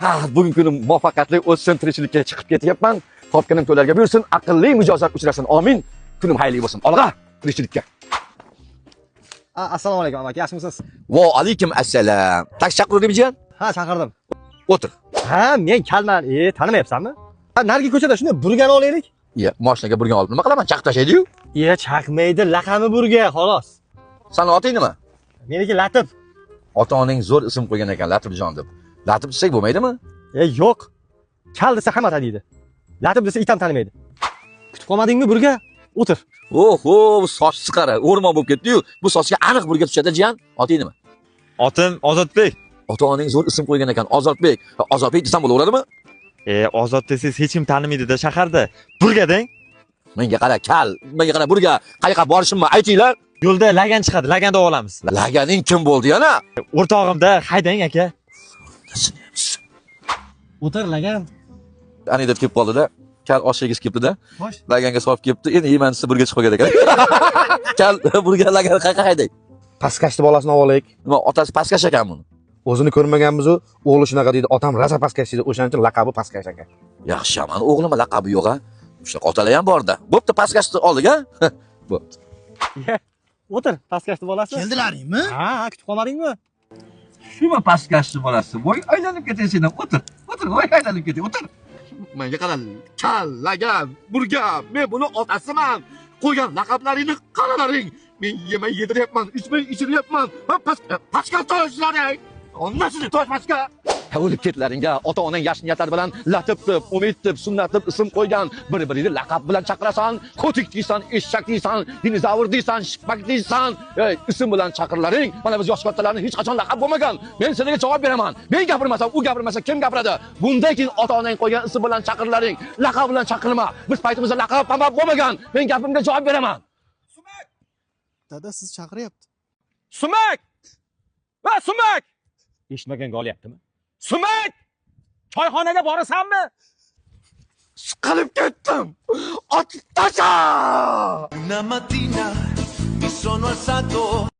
Ha, bugungi kunim muvaffaqiyatli o'tsin, tirikchilikka chiqib ketyapman. Topganim to'larga buyursin, aqlli mijozlar uchrasin. Amin. Kunim xayrli bo'lsin. Olg'a, tirikchilikka. Assalomu alaykum aka, yaxshimisiz? Va alaykum assalom. Taksi chaqirdingmi jiyan? Ha, chaqirdim. O'tir. Ha, men kalman. Tanimayapsanmi? Ha, narigi ko'chada shunday burgani olaylik. Mashinaga burgan olib nima qilaman? Chaqib tashlaydi-yu. Chaqmaydi, laqami burga, xolos. Sani oting nima? Meniki Latif. Ota-oning zo'r ism qo'ygan ekan, Latifjon deb. Latif desak bo'lmaydimi? Yo'q. Kal desa hamma taniydi. Latif desa it ham tanimaydi. Kutib qolmadingmi burga? O'tir. Oho, soch chiqara, o'rmon bo'lib ketdi-yu. Bu sochga aniq burga tushadi jiyan. Oting nima? Otim Ozodbek. Ota-oning zo'r ism qo'ygan ekan, Ozodbek. Ozodbek desam bo'laveradimi? Ozod desangiz hech kim tanimaydi-da shaharda. Burgadang. Menga qara, kal. Menga qara, burga qayoqqa borishimni aytinglar. Yo'lda lagan chiqadi, laganda olamiz. Laganing kim bo'ldi yana? O'rtog'imda, haydang aka. O'tir lagan. Anida kelib qoldi-da. Kal oshig'iz kelibdi-da. Xo'sh. Laganga solib kelibdi. Endi yemanchisi burga chiqib qolgan ekan. Kal burga lagan qayerga hayday? Paskashni bolasini olaylik. Nima, otasi pastkash ekan buni? O'zini ko'rmaganmiz-ku, o'g'li shunaqa deydi, otam raza paskash deydi, o'shaning uchun laqabi paskash ekan. Yaxshi, men o'g'limga laqabi yo'q-a. Shunaqa otalar ham bor-da. Bo'pti, paskashni oldik-a? Bo'pti. O'tir, paskashni bolasi. Keldilaringmi? Ha, kutib qolmadingmi? Shuma paskashni bolasi. Voy, aylanib ketay sendan. O'tir. O'tir, voy, aylanib ketay. O'tir. Menga qara, kal, lagan, burga. Men buni otasiman. Qo'ygan laqablaringni qaralaring. Men yemay yediryapman, ichmay ichiryapman. Paska to'shlaring. Onmasini to'sh paska. O'lib ketlaringga ota-onang yaxshi niyatlar bilan Latif deb, Umid deb, Sunnat deb ism qo'ygan. Bir-biringni laqab bilan chaqirasan, ko'tik deysan, eshak deysan, dinozavr deysan, shippak deysan. Ism bilan chaqirlaring. Mana biz yosh kattalarning hech qachon laqab bo'lmagan. Men sizlarga javob beraman. Men gapirmasam, u gapirmasa kim gapiradi? Bundan keyin ota-onang qo'ygan ism bilan chaqirlaring. Laqab bilan chaqirma. Biz paytimizda laqab pamba bo'lmagan. Men gapimga javob beraman. Dada siz chaqiryapti. Sumak! Va Sumak! Eshitmaganga olyaptimi? Sumak! Choyxonaga borasanmi? Siqilib ketdim. Otib tasha! Una mattina mi sono alzato